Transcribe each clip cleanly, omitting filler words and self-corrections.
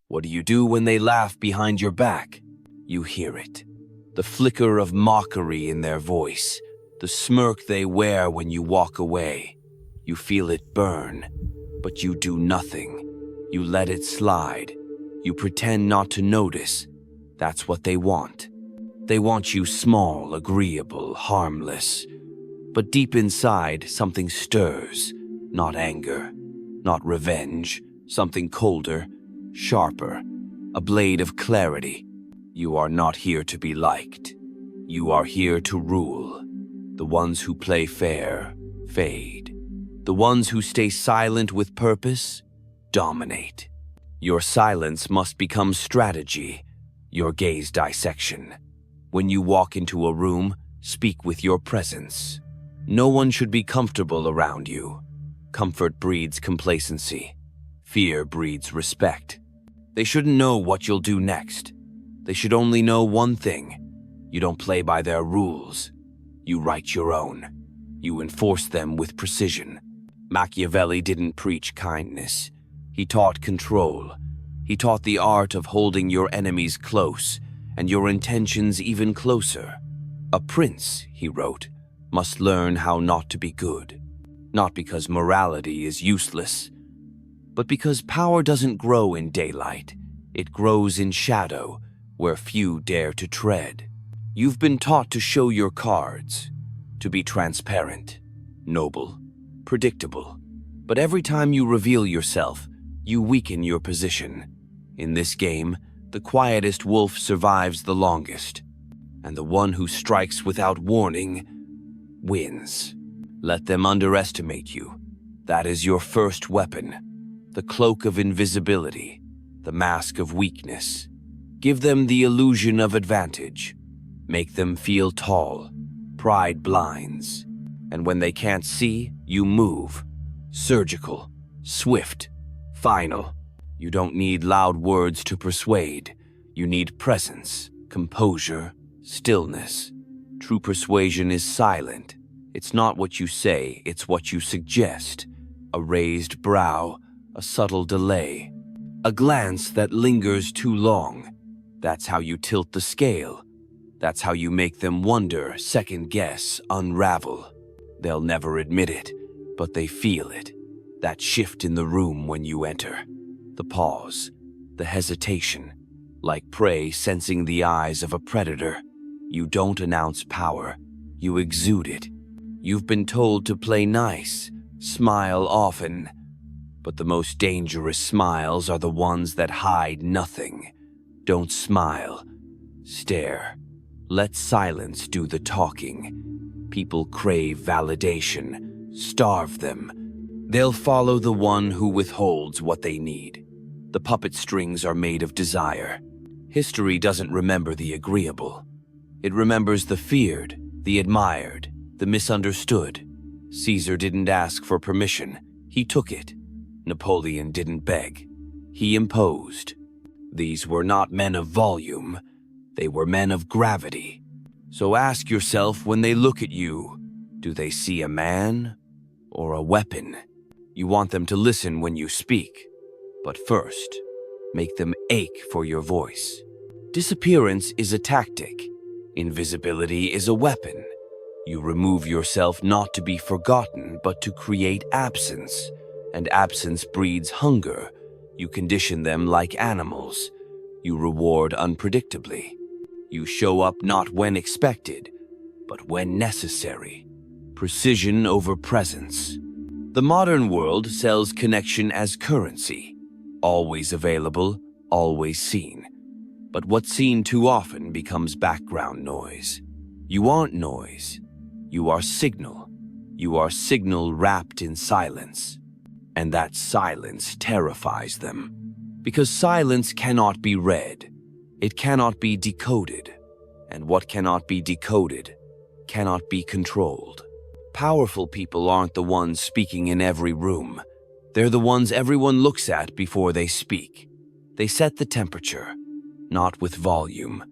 What do you do when they laugh behind your back? You hear it. The flicker of mockery in their voice, the smirk they wear when you walk away. You feel it burn, but you do nothing. You let it slide. You pretend not to notice. That's what they want. They want you small, agreeable, harmless. But deep inside, something stirs. Not anger, not revenge, something colder, sharper, a blade of clarity. You are not here to be liked. You are here to rule. The ones who play fair fade. The ones who stay silent with purpose dominate. Your silence must become strategy, your gaze dissection. When you walk into a room, speak with your presence. No one should be comfortable around you. Comfort breeds complacency. Fear breeds respect. They shouldn't know what you'll do next. They should only know one thing. You don't play by their rules. You write your own. You enforce them with precision. Machiavelli didn't preach kindness. He taught control. He taught the art of holding your enemies close and your intentions even closer. A prince, he wrote, must learn how not to be good. Not because morality is useless, but because power doesn't grow in daylight. It grows in shadow, where few dare to tread. You've been taught to show your cards, to be transparent, noble, predictable. But every time you reveal yourself, you weaken your position. In this game, the quietest wolf survives the longest, and the one who strikes without warning wins. Let them underestimate you. That is your first weapon. The cloak of invisibility, the mask of weakness. Give them the illusion of advantage. Make them feel tall. Pride blinds. And when they can't see, you move. Surgical, swift, final. You don't need loud words to persuade. You need presence, composure, stillness. True persuasion is silent. It's not what you say, it's what you suggest. A raised brow, a subtle delay, a glance that lingers too long. That's how you tilt the scale. That's how you make them wonder, second guess, unravel. They'll never admit it, but they feel it. That shift in the room when you enter. The pause, the hesitation, like prey sensing the eyes of a predator. You don't announce power, you exude it. You've been told to play nice, smile often, but the most dangerous smiles are the ones that hide nothing. Don't smile, stare. Let silence do the talking. People crave validation, starve them. They'll follow the one who withholds what they need. The puppet strings are made of desire. History doesn't remember the agreeable. It remembers the feared, the admired, the misunderstood. Caesar didn't ask for permission. He took it. Napoleon didn't beg. He imposed. These were not men of volume. They were men of gravity. So ask yourself when they look at you, do they see a man or a weapon? You want them to listen when you speak. But first, make them ache for your voice. Disappearance is a tactic. Invisibility is a weapon. You remove yourself not to be forgotten, but to create absence. And absence breeds hunger. You condition them like animals. You reward unpredictably. You show up not when expected, but when necessary. Precision over presence. The modern world sells connection as currency. Always available, always seen. But what's seen too often becomes background noise. You aren't noise. You are signal. You are signal wrapped in silence. And that silence terrifies them. Because silence cannot be read. It cannot be decoded. And what cannot be decoded cannot be controlled. Powerful people aren't the ones speaking in every room. They're the ones everyone looks at before they speak. They set the temperature, not with volume,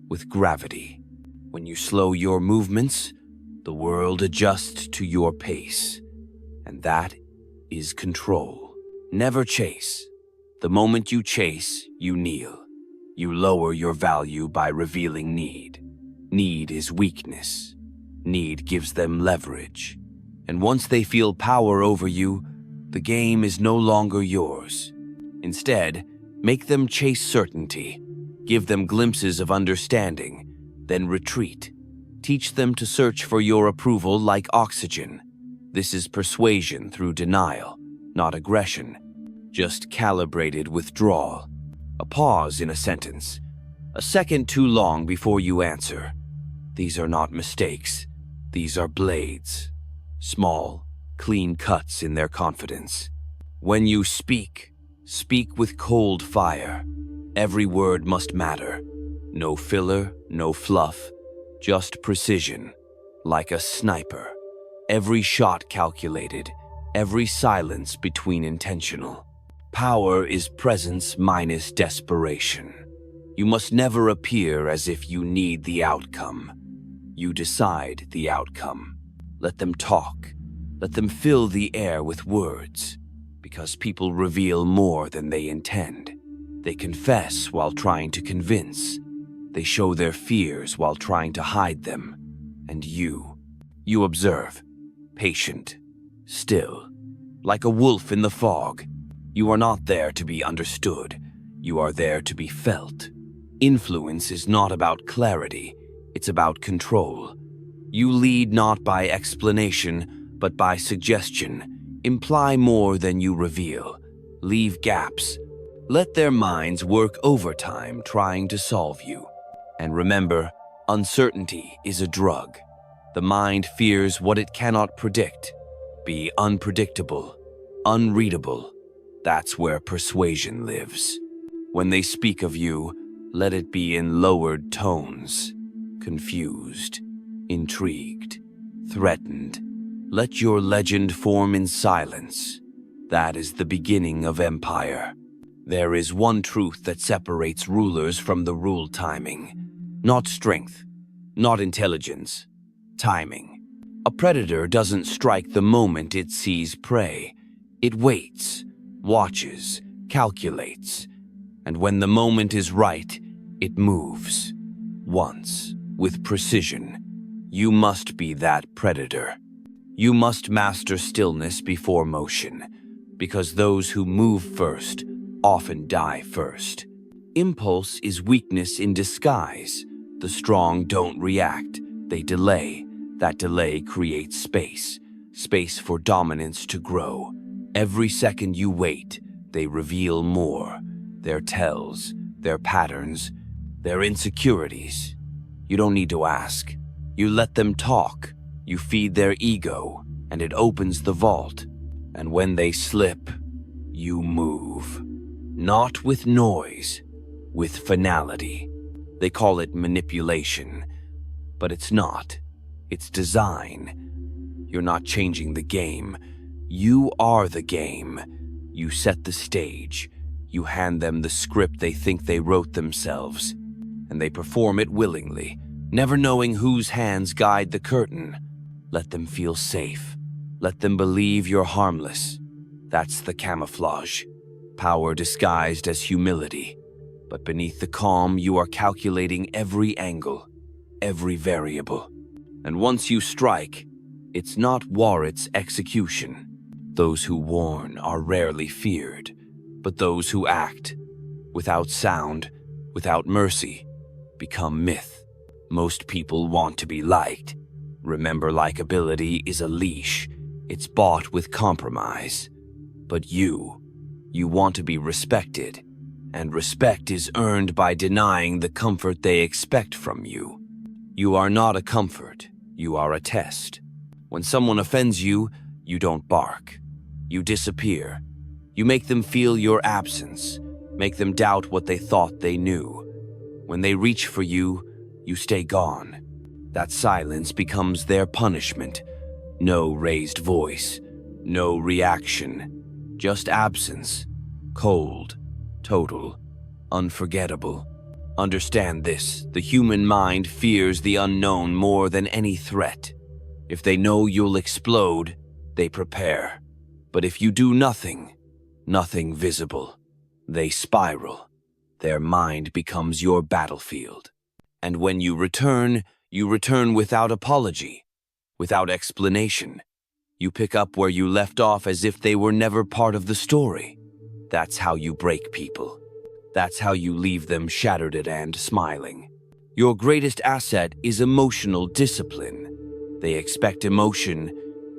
with gravity. When you slow your movements, the world adjusts to your pace. And that is control. Never chase. The moment you chase, you kneel. You lower your value by revealing need. Need is weakness. Need gives them leverage. And once they feel power over you, the game is no longer yours. Instead, make them chase certainty. Give them glimpses of understanding, then retreat. Teach them to search for your approval like oxygen. This is persuasion through denial, not aggression. Just calibrated withdrawal. A pause in a sentence. A second too long before you answer. These are not mistakes. These are blades. Small, clean cuts in their confidence. When you speak, speak with cold fire. Every word must matter. No filler, no fluff, just precision, like a sniper. Every shot calculated, every silence between intentional. Power is presence minus desperation. You must never appear as if you need the outcome. You decide the outcome. Let them talk. Let them fill the air with words, because people reveal more than they intend. They confess while trying to convince. They show their fears while trying to hide them. And you observe, patient, still, like a wolf in the fog. You are not there to be understood. You are there to be felt. Influence is not about clarity. It's about control. You lead not by explanation, but by suggestion. Imply more than you reveal. Leave gaps. Let their minds work overtime trying to solve you. And remember, uncertainty is a drug. The mind fears what it cannot predict. Be unpredictable, unreadable. That's where persuasion lives. When they speak of you, let it be in lowered tones. Confused, intrigued, threatened. Let your legend form in silence. That is the beginning of empire. There is one truth that separates rulers from the ruled: timing. Not strength, not intelligence, timing. A predator doesn't strike the moment it sees prey. It waits, watches, calculates. And when the moment is right, it moves. Once, with precision. You must be that predator. You must master stillness before motion, because those who move first often die first. Impulse is weakness in disguise. The strong don't react, they delay. That delay creates space, space for dominance to grow. Every second you wait, they reveal more. Their tells, their patterns, their insecurities. You don't need to ask. You let them talk. You feed their ego, and it opens the vault. And when they slip, you move. Not with noise, with finality. They call it manipulation, but it's not. It's design. You're not changing the game. You are the game. You set the stage. You hand them the script they think they wrote themselves, and they perform it willingly, never knowing whose hands guide the curtain. Let them feel safe. Let them believe you're harmless. That's the camouflage. Power disguised as humility. But beneath the calm, you are calculating every angle, every variable. And once you strike, it's not war, it's execution. Those who warn are rarely feared, but those who act, without sound, without mercy, become myth. Most people want to be liked. Remember, likability is a leash. It's bought with compromise. But you want to be respected. And respect is earned by denying the comfort they expect from you. You are not a comfort. You are a test. When someone offends you, you don't bark. You disappear. You make them feel your absence. Make them doubt what they thought they knew. When they reach for you, you stay gone. That silence becomes their punishment. No raised voice. No reaction. Just absence. Cold. Total, unforgettable. Understand this, the human mind fears the unknown more than any threat. If they know you'll explode, they prepare. But if you do nothing, nothing visible, They spiral. Their mind becomes your battlefield. And when you return without apology, without explanation. You pick up where you left off as if they were never part of the story. That's how you break people. That's how you leave them shattered and smiling. Your greatest asset is emotional discipline. They expect emotion.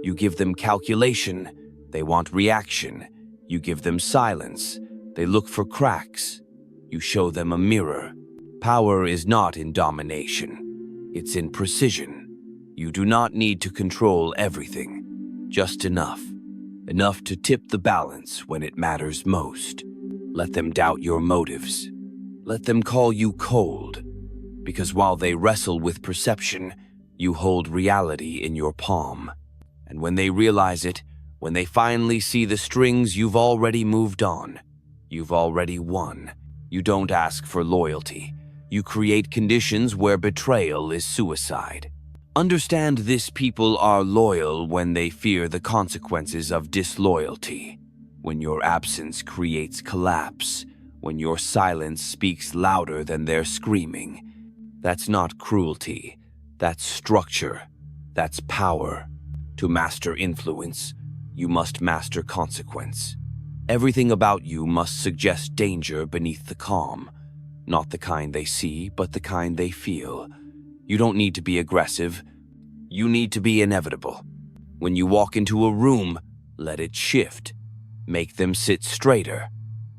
You give them calculation. They want reaction. You give them silence. They look for cracks. You show them a mirror. Power is not in domination. It's in precision. You do not need to control everything. Just enough. Enough to tip the balance when it matters most. Let them doubt your motives. Let them call you cold. Because while they wrestle with perception, you hold reality in your palm. And when they realize it, when they finally see the strings, you've already moved on. You've already won. You don't ask for loyalty. You create conditions where betrayal is suicide. Understand this: people are loyal when they fear the consequences of disloyalty. When your absence creates collapse. When your silence speaks louder than their screaming. That's not cruelty. That's structure. That's power. To master influence, you must master consequence. Everything about you must suggest danger beneath the calm. Not the kind they see, but the kind they feel. You don't need to be aggressive. You need to be inevitable. When you walk into a room, let it shift. Make them sit straighter.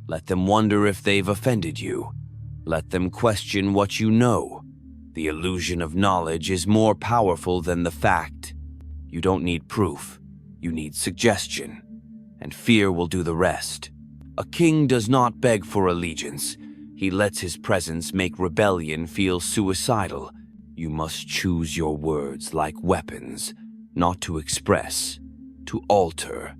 Let them wonder if they've offended you. Let them question what you know. The illusion of knowledge is more powerful than the fact. You don't need proof. You need suggestion. And fear will do the rest. A king does not beg for allegiance. He lets his presence make rebellion feel suicidal. You must choose your words like weapons, not to express, to alter.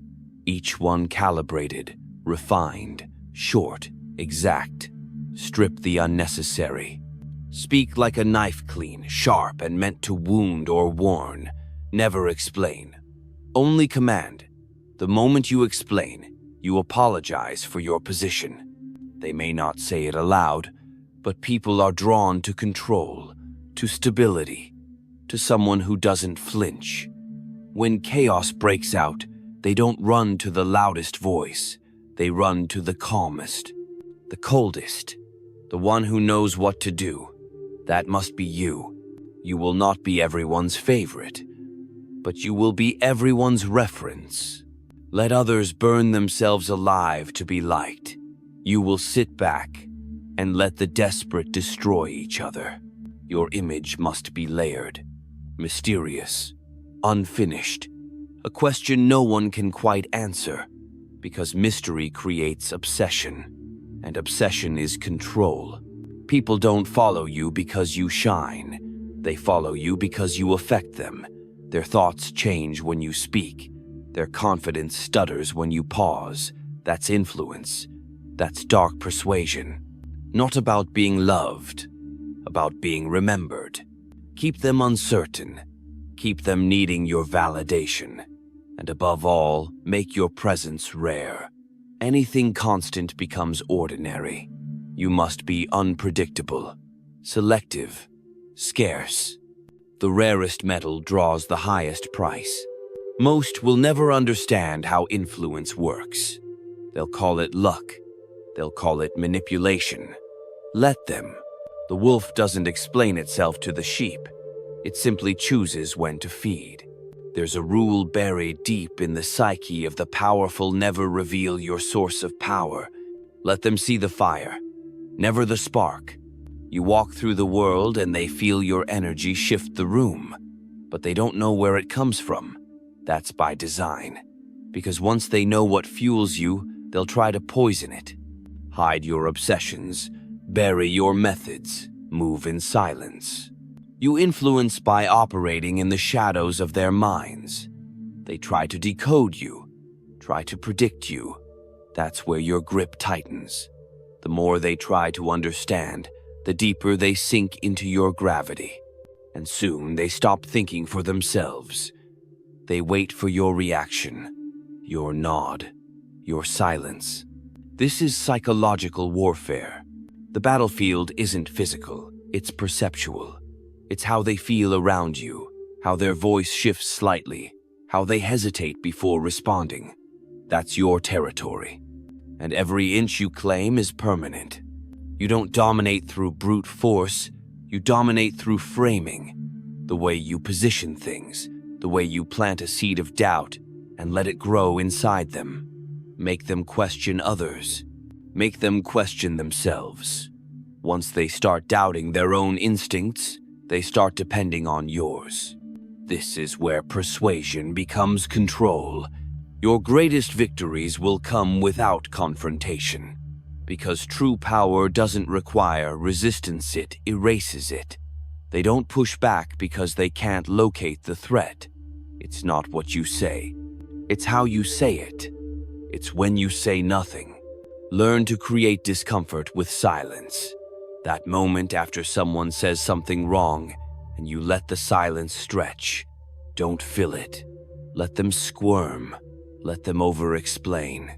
Each one calibrated, refined, short, exact. Strip the unnecessary. Speak like a knife, clean, sharp, and meant to wound or warn. Never explain. Only command. The moment you explain, you apologize for your position. They may not say it aloud, but people are drawn to control, to stability, to someone who doesn't flinch. When chaos breaks out, they don't run to the loudest voice. They run to the calmest, the coldest, the one who knows what to do. That must be you. You will not be everyone's favorite, but you will be everyone's reference. Let others burn themselves alive to be liked. You will sit back and let the desperate destroy each other. Your image must be layered, mysterious, unfinished. A question no one can quite answer, because mystery creates obsession, and obsession is control. People don't follow you because you shine. They follow you because you affect them. Their thoughts change when you speak. Their confidence stutters when you pause. That's influence. That's dark persuasion. Not about being loved, about being remembered. Keep them uncertain. Keep them needing your validation. And above all, make your presence rare. Anything constant becomes ordinary. You must be unpredictable, selective, scarce. The rarest metal draws the highest price. Most will never understand how influence works. They'll call it luck. They'll call it manipulation. Let them. The wolf doesn't explain itself to the sheep. It simply chooses when to feed. There's a rule buried deep in the psyche of the powerful: never reveal your source of power. Let them see the fire, never the spark. You walk through the world and they feel your energy shift the room, but they don't know where it comes from. That's by design, because once they know what fuels you, they'll try to poison it. Hide your obsessions, bury your methods, move in silence. You influence by operating in the shadows of their minds. They try to decode you, try to predict you. That's where your grip tightens. The more they try to understand, the deeper they sink into your gravity. And soon they stop thinking for themselves. They wait for your reaction, your nod, your silence. This is psychological warfare. The battlefield isn't physical, it's perceptual. It's how they feel around you, how their voice shifts slightly, how they hesitate before responding. That's your territory. And every inch you claim is permanent. You don't dominate through brute force, you dominate through framing. The way you position things, the way you plant a seed of doubt and let it grow inside them. Make them question others. Make them question themselves. Once they start doubting their own instincts, they start depending on yours. This is where persuasion becomes control. Your greatest victories will come without confrontation. Because true power doesn't require resistance, it erases it. They don't push back because they can't locate the threat. It's not what you say. It's how you say it. It's when you say nothing. Learn to create discomfort with silence. That moment after someone says something wrong and you let the silence stretch. Don't fill it. Let them squirm. Let them over-explain.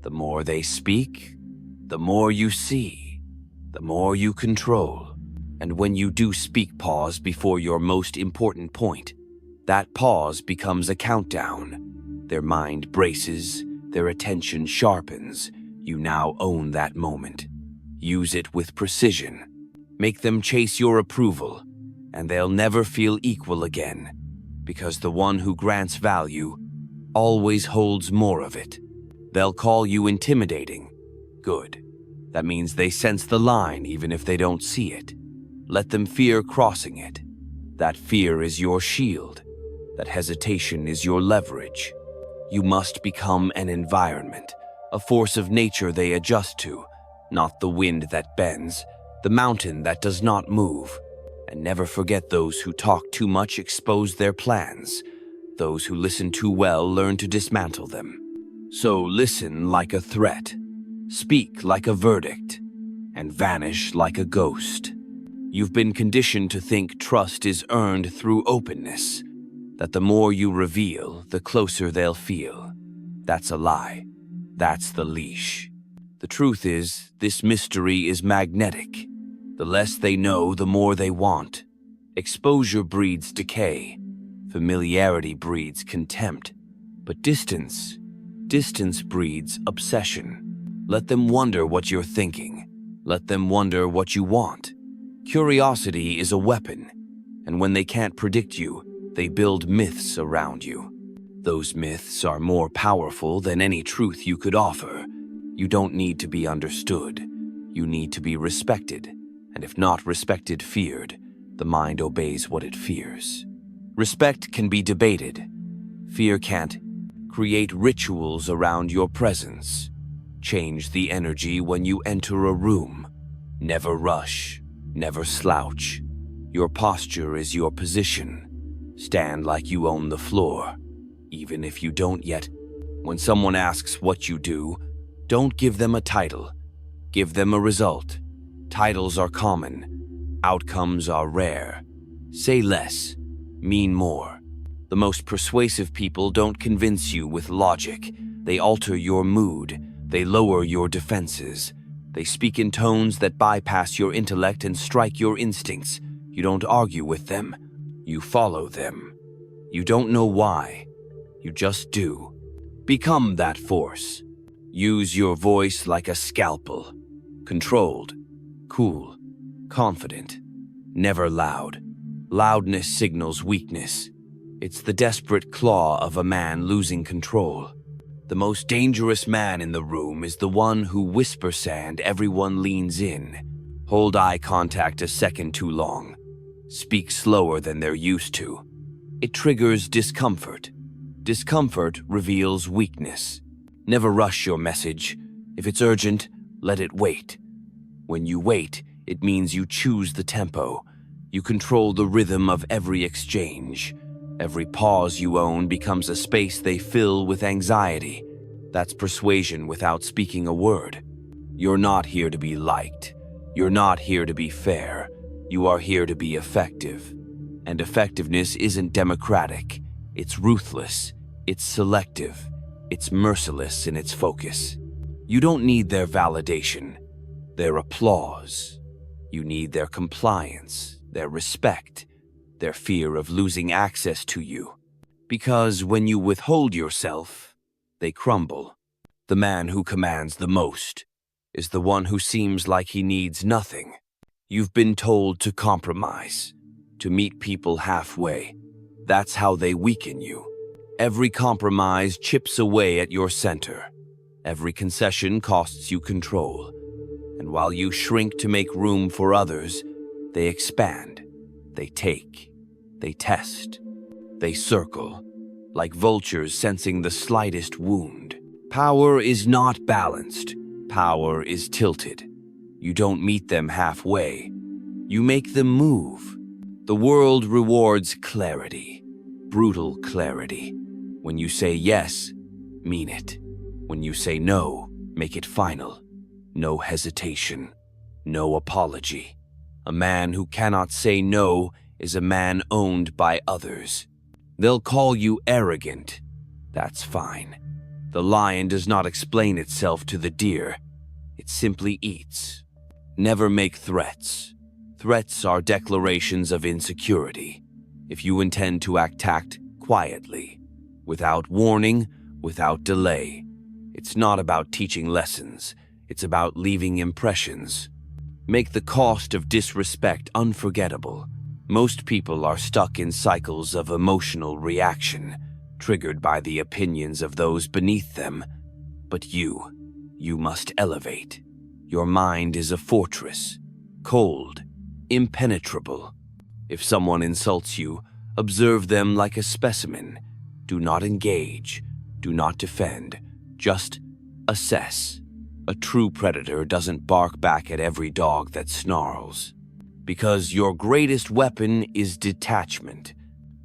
The more they speak, the more you see, the more you control. And when you do speak, pause before your most important point. That pause becomes a countdown. Their mind braces, their attention sharpens. You now own that moment. Use it with precision. Make them chase your approval, and they'll never feel equal again, because the one who grants value always holds more of it. They'll call you intimidating. Good. That means they sense the line even if they don't see it. Let them fear crossing it. That fear is your shield. That hesitation is your leverage. You must become an environment, a force of nature they adjust to, not the wind that bends, the mountain that does not move. And never forget, those who talk too much expose their plans. Those who listen too well learn to dismantle them. So listen like a threat, speak like a verdict, and vanish like a ghost. You've been conditioned to think trust is earned through openness, that the more you reveal, the closer they'll feel. That's a lie. That's the leash. The truth is, this mystery is magnetic. The less they know, the more they want. Exposure breeds decay. Familiarity breeds contempt. But distance breeds obsession. Let them wonder what you're thinking. Let them wonder what you want. Curiosity is a weapon, and when they can't predict you, they build myths around you. Those myths are more powerful than any truth you could offer. You don't need to be understood. You need to be respected. And if not respected, feared. The mind obeys what it fears. Respect can be debated. Fear can't. Create rituals around your presence. Change the energy when you enter a room. Never rush. Never slouch. Your posture is your position. Stand like you own the floor, even if you don't yet. When someone asks what you do, don't give them a title. Give them a result. Titles are common. Outcomes are rare. Say less. Mean more. The most persuasive people don't convince you with logic. They alter your mood. They lower your defenses. They speak in tones that bypass your intellect and strike your instincts. You don't argue with them. You follow them. You don't know why. You just do. Become that force. Use your voice like a scalpel. Controlled. Cool. Confident. Never loud. Loudness signals weakness. It's the desperate claw of a man losing control. The most dangerous man in the room is the one who whispers and everyone leans in. Hold eye contact a second too long. Speak slower than they're used to. It triggers discomfort. Discomfort reveals weakness. Never rush your message. If it's urgent, let it wait. When you wait, it means you choose the tempo. You control the rhythm of every exchange. Every pause you own becomes a space they fill with anxiety. That's persuasion without speaking a word. You're not here to be liked. You're not here to be fair. You are here to be effective. And effectiveness isn't democratic. It's ruthless. It's selective. It's merciless in its focus. You don't need their validation, their applause. You need their compliance, their respect, their fear of losing access to you. Because when you withhold yourself, they crumble. The man who commands the most is the one who seems like he needs nothing. You've been told to compromise, to meet people halfway. That's how they weaken you. Every compromise chips away at your center. Every concession costs you control. And while you shrink to make room for others, they expand, they take, they test, they circle, like vultures sensing the slightest wound. Power is not balanced. Power is tilted. You don't meet them halfway. You make them move. The world rewards clarity, brutal clarity. When you say yes, mean it. When you say no, make it final. No hesitation, no apology. A man who cannot say no is a man owned by others. They'll call you arrogant. That's fine. The lion does not explain itself to the deer. It simply eats. Never make threats. Threats are declarations of insecurity. If you intend to act quietly, without warning, without delay. It's not about teaching lessons. It's about leaving impressions. Make the cost of disrespect unforgettable. Most people are stuck in cycles of emotional reaction, triggered by the opinions of those beneath them. But you must elevate. Your mind is a fortress, cold, impenetrable. If someone insults you, observe them like a specimen. Do not engage. Do not defend. Just assess. A true predator doesn't bark back at every dog that snarls. Because your greatest weapon is detachment.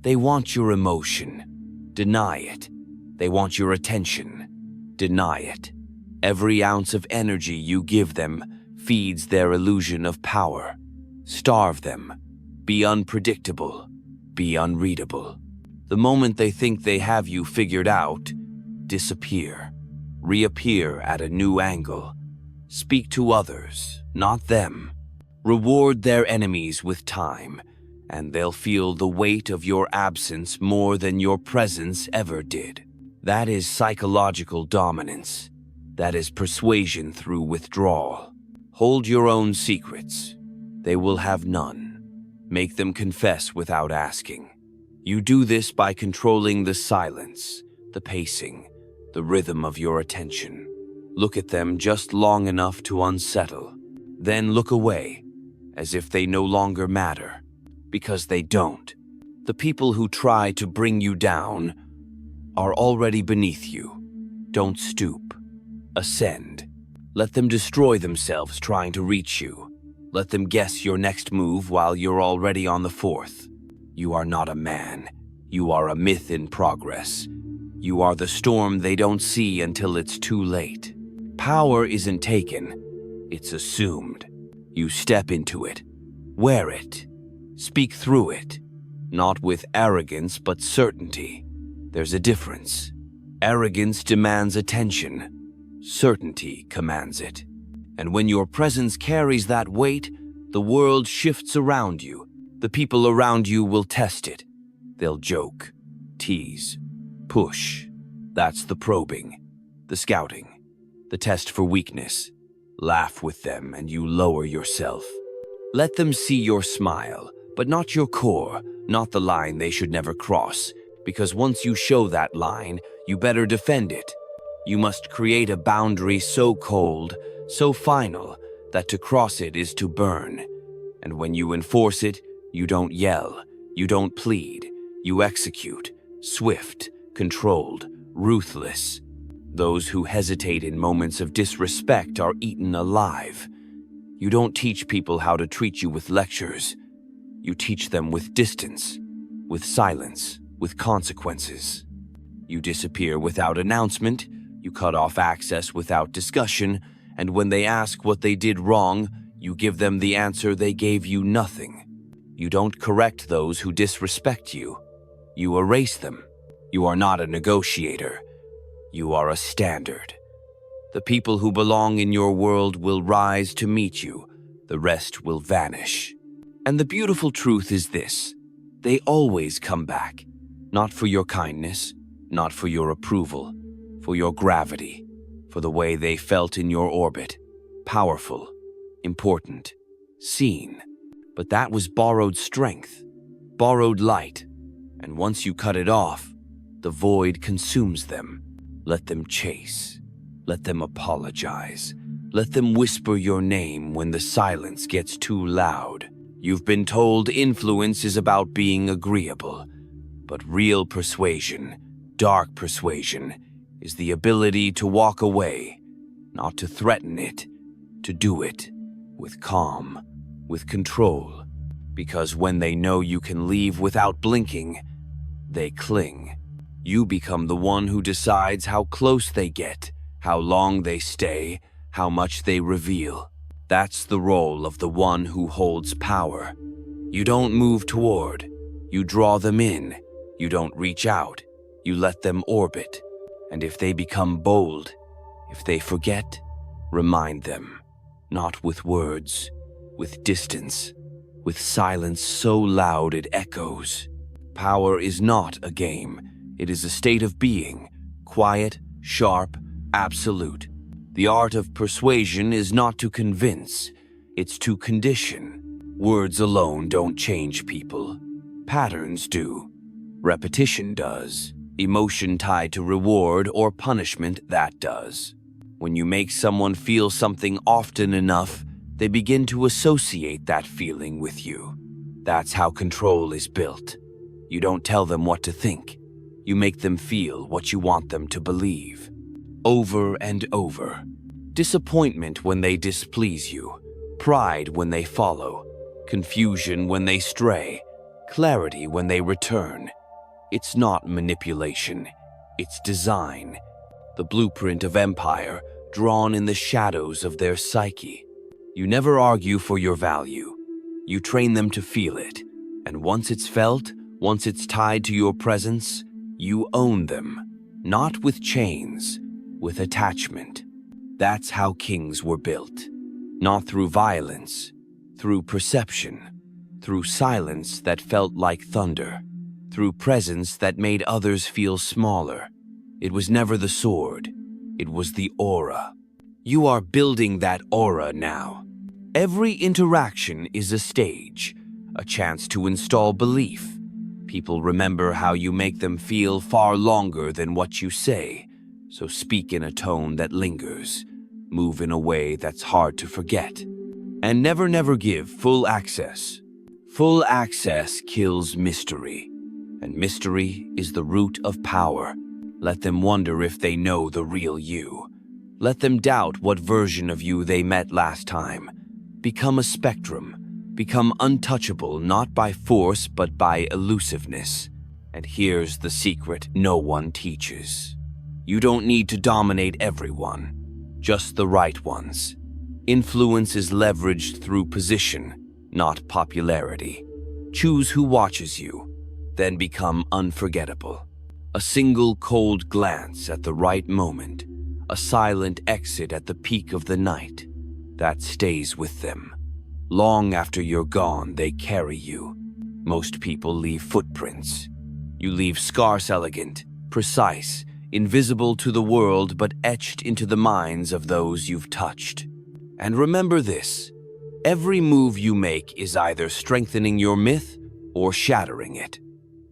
They want your emotion. Deny it. They want your attention. Deny it. Every ounce of energy you give them feeds their illusion of power. Starve them. Be unpredictable. Be unreadable. The moment they think they have you figured out, disappear. Reappear at a new angle. Speak to others, not them. Reward their enemies with time, and they'll feel the weight of your absence more than your presence ever did. That is psychological dominance. That is persuasion through withdrawal. Hold your own secrets. They will have none. Make them confess without asking. You do this by controlling the silence, the pacing, the rhythm of your attention. Look at them just long enough to unsettle. Then look away, as if they no longer matter. Because they don't. The people who try to bring you down are already beneath you. Don't stoop. Ascend. Let them destroy themselves trying to reach you. Let them guess your next move while you're already on the fourth. You are not a man. You are a myth in progress. You are the storm they don't see until it's too late. Power isn't taken. It's assumed. You step into it. Wear it. Speak through it. Not with arrogance, but certainty. There's a difference. Arrogance demands attention. Certainty commands it. And when your presence carries that weight, the world shifts around you. The people around you will test it. They'll joke, tease, push. That's the probing, the scouting, the test for weakness. Laugh with them and you lower yourself. Let them see your smile, but not your core, not the line they should never cross. Because once you show that line, you better defend it. You must create a boundary so cold, so final, that to cross it is to burn. And when you enforce it, you don't yell, you don't plead, you execute, swift, controlled, ruthless. Those who hesitate in moments of disrespect are eaten alive. You don't teach people how to treat you with lectures. You teach them with distance, with silence, with consequences. You disappear without announcement, you cut off access without discussion, and when they ask what they did wrong, you give them the answer they gave you nothing. You don't correct those who disrespect you. You erase them. You are not a negotiator. You are a standard. The people who belong in your world will rise to meet you. The rest will vanish. And the beautiful truth is this: they always come back, not for your kindness, not for your approval, for your gravity, for the way they felt in your orbit. Powerful, important, seen. But that was borrowed strength, borrowed light. And once you cut it off, the void consumes them. Let them chase. Let them apologize. Let them whisper your name when the silence gets too loud. You've been told influence is about being agreeable, but real persuasion, dark persuasion, is the ability to walk away, not to threaten it, to do it with calm, with control, because when they know you can leave without blinking, they cling. You become the one who decides how close they get, how long they stay, how much they reveal. That's the role of the one who holds power. You don't move toward, you draw them in. You don't reach out, you let them orbit. And if they become bold, if they forget, remind them, not with words, with distance, with silence so loud it echoes. Power is not a game, it is a state of being, quiet, sharp, absolute. The art of persuasion is not to convince, it's to condition. Words alone don't change people. Patterns do. Repetition does. Emotion tied to reward or punishment, that does. When you make someone feel something often enough, they begin to associate that feeling with you. That's how control is built. You don't tell them what to think. You make them feel what you want them to believe. Over and over. Disappointment when they displease you. Pride when they follow. Confusion when they stray. Clarity when they return. It's not manipulation. It's design. The blueprint of empire drawn in the shadows of their psyche. You never argue for your value. You train them to feel it. And once it's felt, once it's tied to your presence, you own them. Not with chains, with attachment. That's how kings were built. Not through violence, through perception, through silence that felt like thunder, through presence that made others feel smaller. It was never the sword, it was the aura. You are building that aura now. Every interaction is a stage, a chance to install belief. People remember how you make them feel far longer than what you say. So speak in a tone that lingers, move in a way that's hard to forget, and never give full access. Full access kills mystery, and mystery is the root of power. Let them wonder if they know the real you. Let them doubt what version of you they met last time. Become a spectrum, become untouchable not by force but by elusiveness. And here's the secret no one teaches. You don't need to dominate everyone, just the right ones. Influence is leveraged through position, not popularity. Choose who watches you, then become unforgettable. A single cold glance at the right moment, a silent exit at the peak of the night, that stays with them. Long after you're gone, they carry you. Most people leave footprints. You leave scars, elegant, precise, invisible to the world but etched into the minds of those you've touched. And remember this, every move you make is either strengthening your myth or shattering it.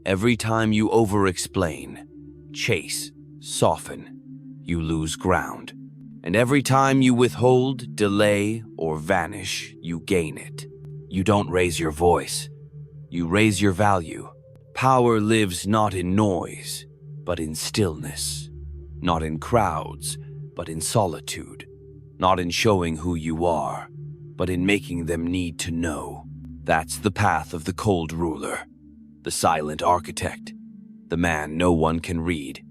Every time you over-explain, chase, soften, you lose ground. And every time you withhold, delay, or vanish, you gain it. You don't raise your voice, you raise your value. Power lives not in noise, but in stillness, not in crowds, but in solitude, not in showing who you are, but in making them need to know. That's the path of the cold ruler, the silent architect, the man no one can read,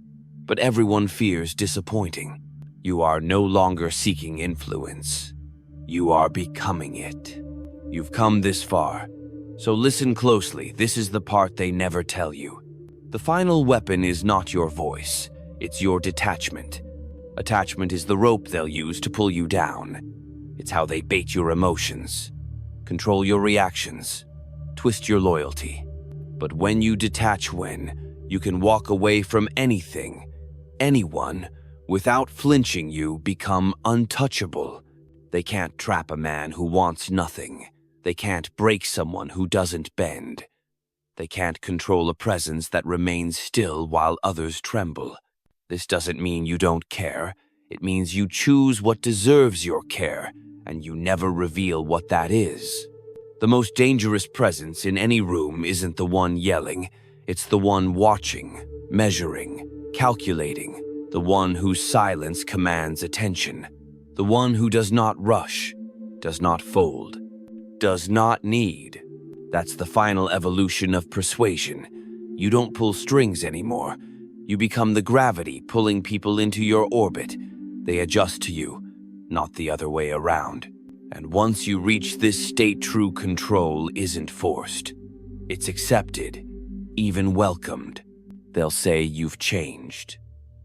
but everyone fears disappointing. You are no longer seeking influence. You are becoming it. You've come this far, so listen closely. This is the part they never tell you. The final weapon is not your voice, it's your detachment. Attachment is the rope they'll use to pull you down. It's how they bait your emotions, control your reactions, twist your loyalty. But when you detach, you can walk away from anything, anyone, without flinching. You become untouchable. They can't trap a man who wants nothing. They can't break someone who doesn't bend. They can't control a presence that remains still while others tremble. This doesn't mean you don't care. It means you choose what deserves your care, and you never reveal what that is. The most dangerous presence in any room isn't the one yelling. It's the one watching, measuring, calculating, the one whose silence commands attention, the one who does not rush, does not fold, does not need. That's the final evolution of persuasion. You don't pull strings anymore. You become the gravity pulling people into your orbit. They adjust to you, not the other way around. And once you reach this state, true control isn't forced. It's accepted, even welcomed. They'll say you've changed.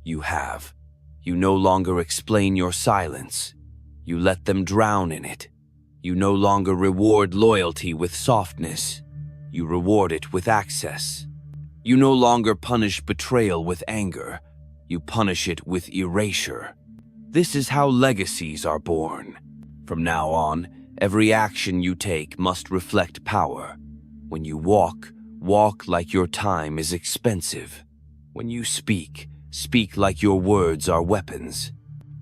You have. You no longer explain your silence. You let them drown in it. You no longer reward loyalty with softness. You reward it with access. You no longer punish betrayal with anger. You punish it with erasure. This is how legacies are born. From now on, every action you take must reflect power. When you walk, walk like your time is expensive. When you speak, speak like your words are weapons.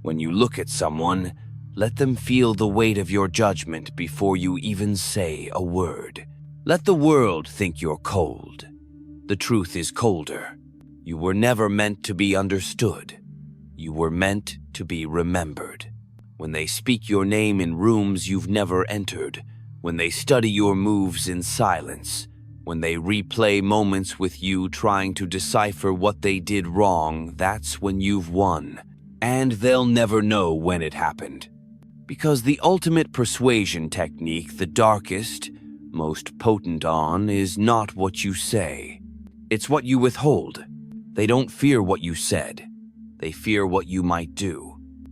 When you look at someone, let them feel the weight of your judgment before you even say a word. Let the world think you're cold. The truth is colder. You were never meant to be understood. You were meant to be remembered. When they speak your name in rooms you've never entered, when they study your moves in silence, when they replay moments with you trying to decipher what they did wrong, that's when you've won. And they'll never know when it happened. Because the ultimate persuasion technique, the darkest, most potent on, is not what you say. It's what you withhold. They don't fear what you said. They fear what you might do.